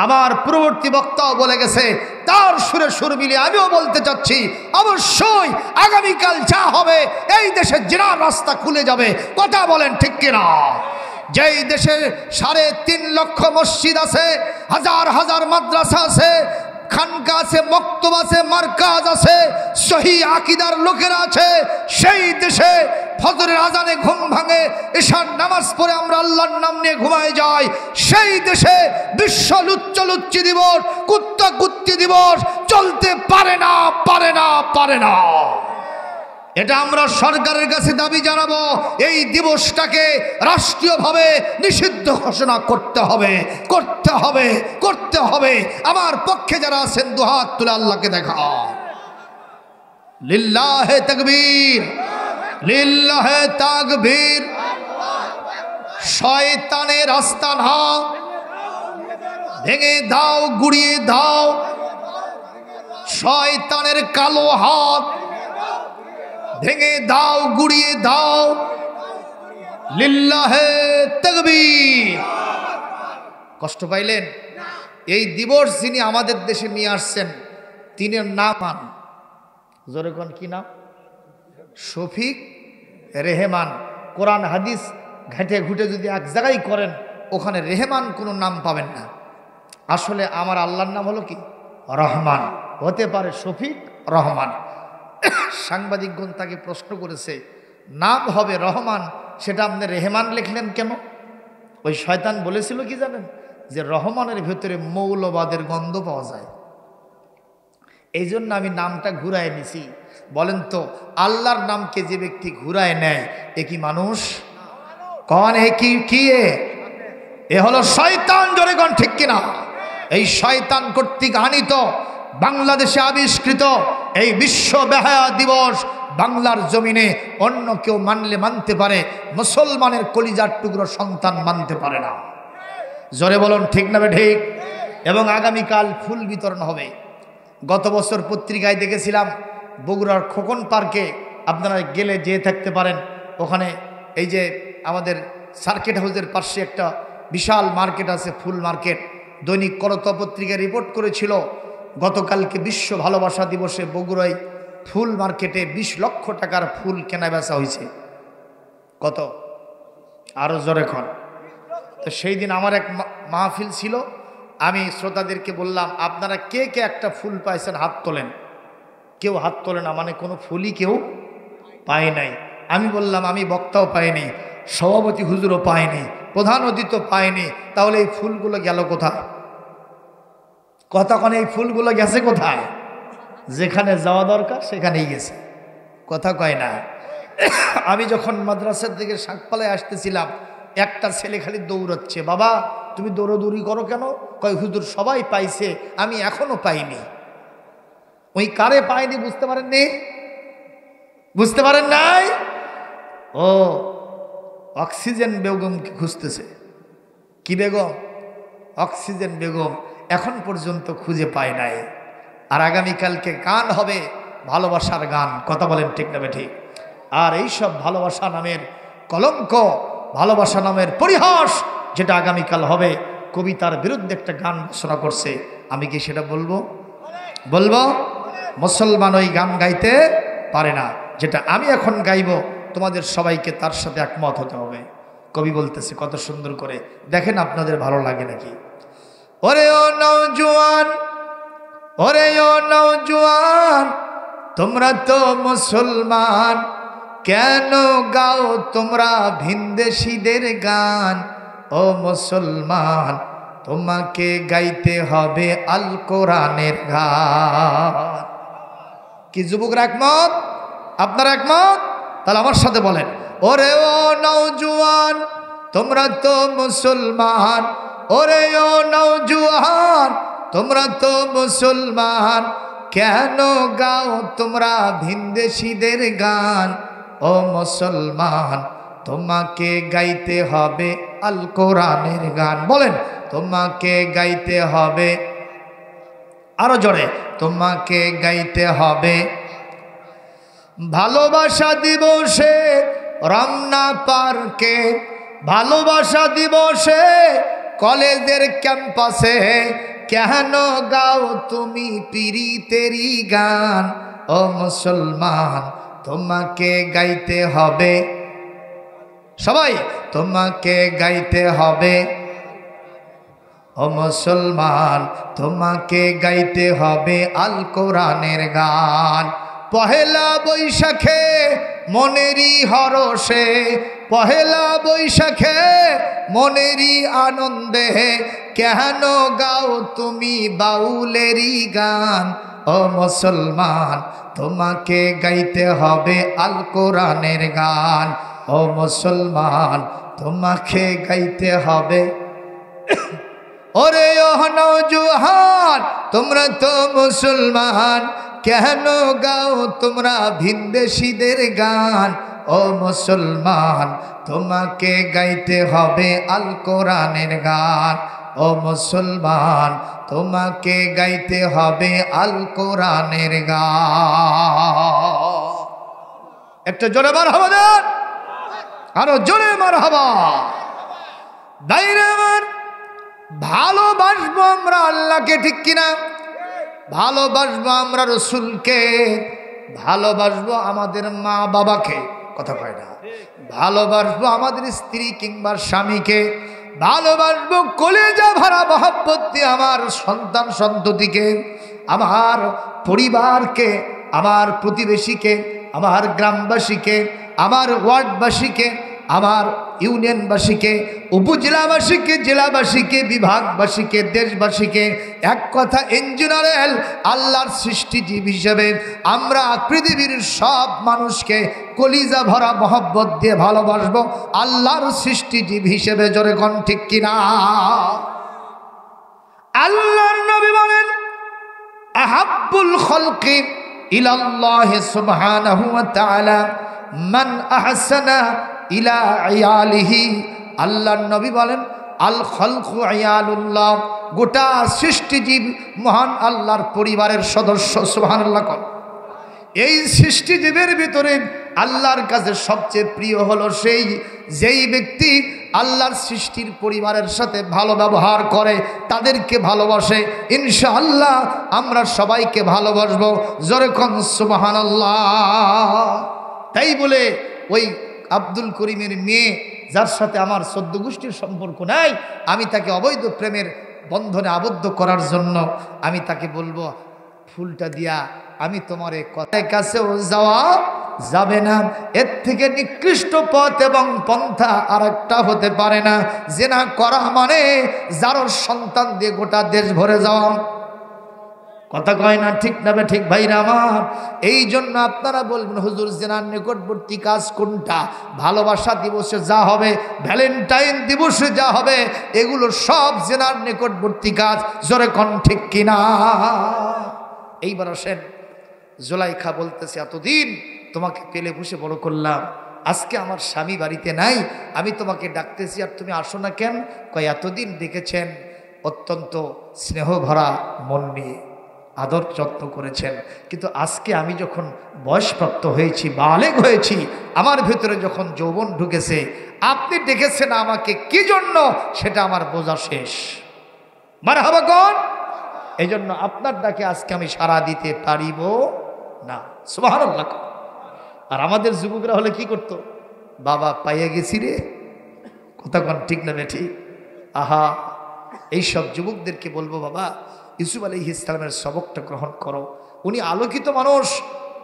আমার পূর্ববর্তী বক্তাও বলে গেছে, তার সুরে সুর মিলিয়ে আমিও বলতে চাচ্ছি, অবশ্যই আগামীকাল যা হবে এই দেশে জিনার রাস্তা খুলে যাবে। কথা বলেন ঠিক কিনা? যেই দেশে 3.5 লক্ষ মসজিদ আছে, হাজার হাজার মাদ্রাসা আছে, খানকা আছে, মক্তব আছে, মারকাজ আছে, সহি আকীদার লোকেরা আছে, সেই দেশে ফজরের আজানে ঘুম ভাঙে, ঈশার নামাজ পড়ে আমরা আল্লাহর নাম নিয়ে ঘুমায় যাই, সেই দেশে বিশ্ব লুচ্চি দিবস, কুত্তি দিবস চলতে পারে না, পারে না, পারে না। এটা আমরা সরকারের কাছে দাবি জানাবো, এই দিবসটাকে রাষ্ট্রীয়ভাবে নিষিদ্ধ ঘোষণা করতে হবে, করতে হবে, করতে হবে। আমার পক্ষে যারা আছেন দুহাত তুলে আল্লাহকে দেখা। লিল্লাহে তাকবীর, লিল্লাহে তাকবীর। শয়তানের আস্তানা ভেঙে দাও, গুড়িয়ে দাও, শয়তানের কালো হাত ভেঙে দাও, গুড়িয়ে দাও। লিল্লাহে তাকবীর। কষ্ট পাইলেন? এই দিবস যিনি আমাদের দেশে নিয়ে আসছেন, তিনের নাম জোরে কোন কি নাম? শফিক রেহমান। কোরআন হাদিস ঘেটে ঘুটে যদি এক জায়গায় করেন, ওখানে রেহমান কোনো নাম পাবেন না। আসলে আমার আল্লাহর নাম হলো কি? রহমান। হতে পারে শফিক রহমান। সাংবাদিকগণ তাকে প্রশ্ন করেছে, নাম হবে রহমান, সেটা আপনি রেহমান লিখলেন কেন? ওই শয়তান বলেছিল কি জানেন? যে রহমানের ভেতরে মৌলবাদের গন্ধ পাওয়া যায়, এই জন্য আমি নামটা ঘুরায় নিছি। বলেন তো, আল্লাহর নামকে যে ব্যক্তি ঘুরায় নেয়, এ কি মানুষ? কন এ কি এ হলো শয়তান। জোরে কোন ঠিক কিনা? এই শয়তান কর্তৃক আনিত, বাংলাদেশে আবিষ্কৃত এই বিশ্ব বেহায়া দিবস বাংলার জমিনে অন্য কেউ মানলে মানতে পারে, মুসলমানের কলিজার টুকরো সন্তান মানতে পারে না। জোরে বলুন ঠিক না ঠিক? এবং আগামীকাল ফুল বিতরণ হবে। গত বছর পত্রিকায় দেখেছিলাম, বগুড়ার খোকন পার্কে আপনারা গেলে যেয়ে থাকতে পারেন। ওখানে এই যে আমাদের সার্কিট হাউসের পাশে একটা বিশাল মার্কেট আছে, ফুল মার্কেট। দৈনিক করতোয়া পত্রিকায় রিপোর্ট করেছিল, গতকালকে বিশ্ব ভালোবাসা দিবসে বগুড়ায় ফুল মার্কেটে 20 লক্ষ টাকার ফুল কেনা বেচা হয়েছে। কত? আরও জোরে খন। তো সেই দিন আমার এক মাহফিল ছিল, আমি শ্রোতাদেরকে বললাম, আপনারা কে কে একটা ফুল পাইছেন হাত তোলেন। কেউ হাত তোলে না, মানে কোনো ফুলই কেউ পায় নাই। আমি বললাম, আমি বক্তাও পাইনি, সভাপতি হুজুরও পায়নি, প্রধান অতিথি পায়নি, তাহলে এই ফুলগুলো গেল কোথায়? কতক্ষণ এই ফুলগুলো গেছে কোথায়? যেখানে যাওয়া দরকার সেখানেই গেছে। কথা কয় না। আমি যখন মাদ্রাসার দিকে শাকপালায় আসতেছিলাম, একটা ছেলে খালি দৌড়াচ্ছে, বাবা তুমি দৌড়দৌড়ি করো কেন? কয় হুজুর সবাই পাইছে, আমি এখনো পাইনি। ওই কারে পায়নি বুঝতে পারেননি? বুঝতে পারেন নাই? ও অক্সিজেন বেগমকে খুঁজতেছে। কি বেগম? অক্সিজেন বেগম এখন পর্যন্ত খুঁজে পায় নাই। আর আগামীকালকে গান হবে, ভালোবাসার গান। কথা বলেন ঠিক না ঠিক? আর এইসব ভালোবাসা নামের কলঙ্ক, ভালোবাসা নামের পরিহাস যেটা আগামীকাল হবে, কবিতার বিরুদ্ধে একটা গান ঘোষণা করছে। আমি কি সেটা বলবো? বলবো? মুসলমান ওই গান গাইতে পারে না। যেটা আমি এখন গাইব তোমাদের সবাইকে তার সাথে একমত হতে হবে। কবি বলতেছে কত সুন্দর করে, দেখেন আপনাদের ভালো লাগে নাকি। ওরে ও নওজোয়ান, ওরে ও নওজোয়ান, তোমরা তো মুসলমান, কেন গাও তোমরা ভিনদেশীদের গান? ও মুসলমান, তোমাকে গাইতে হবে আল কোরআনের গান। কি যুবকরা একমত? আপনারা একমত? তাহলে আমার সাথে বলেন, ওরে ও নওজোয়ান, তোমরা তো মুসলমান, ওরে ও নওজোয়ান, তোমরা তো মুসলমান, কেন গাও তোমরা ভিনদেশীদের গান? ও মুসলমান, তোমাকে গাইতে হবে আল কোরআনের গান। বলেন, তোমাকে গাইতে হবে, আরো জোরে, তোমাকে গাইতে হবে। ভালোবাসা দিবসে রমনা পার্কে, ভালোবাসা দিবসে কলেজের ক্যাম্পাসে, কেন গাও তুমি পীড়িতেরই গান? ও মুসলমান, তোমাকে গাইতে হবে, সবাই তোমাকে গাইতে হবে। ও মুসলমান, তোমাকে গাইতে হবে আল কোরআনের গান। পহেলা বৈশাখে মনেরই হরষে, পহেলা বৈশাখে মনেরই আনন্দে, কেন গাও তুমি বাউলেরই গান? ও মুসলমান, তোমাকে গাইতে হবে আল কোরআনের গান। ও মুসলমান, তোমাকে গাইতে হবে। ওরে ও নওজোয়ান, তোমরা তো মুসলমান, কেন গাও তোমরা ভিনদেশীদের গান? ও মুসলমান, তোমাকে গাইতে হবে আল কোরআনের গান। ও মুসলমান, তোমাকে গাইতে হবে আল কোরআনের গান। একটা জোরে মারহাবা দেন, আরো জোরে মারহাবা। দাইরে আমার ভালোবাসবো আমরা আল্লাহকে, ঠিক কিনা? ভালোবাসবো আমরা রসুলকে, ভালোবাসবো আমাদের মা বাবাকে, কথা কয় না, ভালোবাসবো আমাদের স্ত্রী কিংবা স্বামীকে, ভালোবাসবো কলেজা ভরা মহব্বত দিয়ে আমার সন্তান সন্ততিকে, আমার পরিবারকে, আমার প্রতিবেশীকে, আমার গ্রামবাসীকে, আমার ওয়ার্ডবাসীকে, আমার ইউনিয়নবাসীকে, উপজেলাবাসীকে, জেলাবাসীকে, বিভাগবাসীকে, দেশবাসীকে, এক কথা ইন জেনারেল আল্লাহর সৃষ্টিজীব হিসেবে আমরা পৃথিবীর সব মানুষকে কলিজা ভরা মহব্বত দিয়ে ভালোবাসবো আল্লাহর সৃষ্টিজীব হিসেবে। জোরে কোন ঠিক কিনা? আল্লাহর নবী বলেন, আহাব্বুল খালকি ইলাল্লাহি সুবহানাহু ওয়া তাআলা মান আহসানা ইলা আয়ালিহি। আল্লাহর নবী বলেন, আল খালকু আয়ালুল্লাহ, গোটা সৃষ্টিজীব মহান আল্লাহর পরিবারের সদস্য। সুবহানাল্লাহ। এই সৃষ্টিজীবের ভিতরে আল্লাহর কাছে সবচেয়ে প্রিয় হলো যেই ব্যক্তি আল্লাহর সৃষ্টির পরিবারের সাথে ভালো ব্যবহার করে, তাদেরকে ভালোবাসে। ইনশাআল্লাহ আমরা সবাইকে ভালোবাসবো। জোরে কোন সুবহানাল্লাহ। তাই বলে ওই আব্দুল করিমের মেয়ে, যার সাথে আমার 14 গোষ্ঠীর সম্পর্ক নাই, আমি তাকে অবৈধ প্রেমের বন্ধনে আবদ্ধ করার জন্য আমি তাকে বলবো, ফুলটা দিয়া আমি তোমার কথার কাছেও যাওয়া যাবে না। এর থেকে নিকৃষ্ট পথ এবং পন্থা আর একটা হতে পারে না। জেনা করা মানে যার সন্তান দিয়ে গোটা দেশ ভরে যাওয়া। কথা কয় না, ঠিক না ঠিক ভাইরা আমার? এই জন্য আপনারা বলবেন, হুজুর জেনার নিকটবর্তী কাজ কোনটা? ভালোবাসা দিবসে যা হবে, ভ্যালেন্টাইন দিবসে যা হবে, এগুলো সব জেনার নিকটবর্তী কাজ। জোরে কোন ঠিক কিনা? এইবার আসেন, জুলাইখা বলতেছে, এতদিন তোমাকে পেলে বসে বড় করলাম, আজকে আমার স্বামী বাড়িতে নাই, আমি তোমাকে ডাকতেছি আর তুমি আসো না কেন? কয় এতদিন দেখেছেন অত্যন্ত স্নেহ ভরা মন নিয়ে আদর যত্ন করেছেন, কিন্তু আজকে আমি যখন বয়সপ্রাপ্ত হয়েছি, বালেগ হয়েছি, আমার ভিতরে যখন যৌবন ঢুকেছে, আপনি ডেকেছেন আমাকে কি জন্য সেটা আমার বোঝা শেষ। মারহাবা কোন? এই জন্য আপনার ডাকে আজকে আমি সাড়া দিতে পারিব না। সুবহানাল্লাহ। আর আমাদের যুবকরা হলে কি করতো? বাবা পাইয়া গেছি রে, কতক্ষণ ঠিক না বেঠি? আহা, এইসব যুবকদেরকে বলবো, বাবা ইউসুফ আলাইহিস সালামের সবকটা গ্রহণ করো। উনি আলোকিত মানুষ,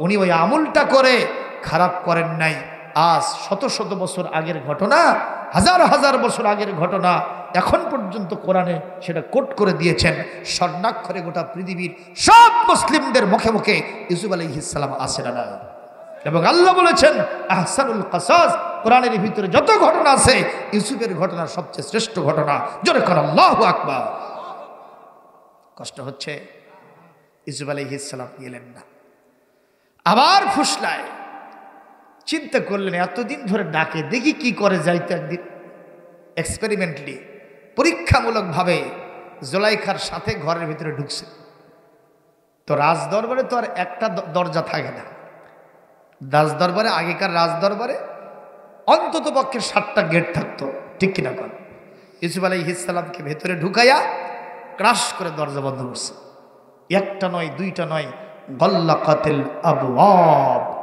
উনি ওই আমলটা করে খারাপ করেন নাই। আজ শত শত বছর আগের ঘটনা, হাজার হাজার বছর আগের ঘটনা এখন পর্যন্ত কোরআনে সেটা কোট করে দিয়েছেন। স্বর্ণাক্ষরে গোটা পৃথিবীর সব মুসলিমদের মুখে মুখে ইউসুফ আলাইহিস সালাম আছে না? এবং আল্লাহ বলেছেন আহসানুল কাসাস, কোরআনের ভিতরে যত ঘটনা আছে ইউসুফের ঘটনা সবচেয়ে শ্রেষ্ঠ ঘটনা। জোরে কর আল্লাহু আকবার। কষ্ট হচ্ছে, ইউসুফ আলাইহিস সালাম গেলেন না, আবার ফুসলায়। চিন্তা করলেন এতদিন ধরে ডাকে, দেখি কি করে যাইতে। একদিন এক্সপেরিমেন্টলি, পরীক্ষামূলকভাবে জুলাইখার সাথে ঘরের ভিতরে ঢুকছে। তো রাজ দরবারে তো আর একটা দরজা থাকে না। রাজ দরবারে, আগেকার রাজ দরবারে অন্তত পক্ষে 7টা গেট থাকতো, ঠিক কিনা কর? ইউসুফ আলাইহিস সালামকে ভেতরে ঢুকাইয়া ক্রাশ করে দরজা বন্ধ করছে। একটা নয়, দুইটা নয়, গল্লাকাতিল আবওয়াব।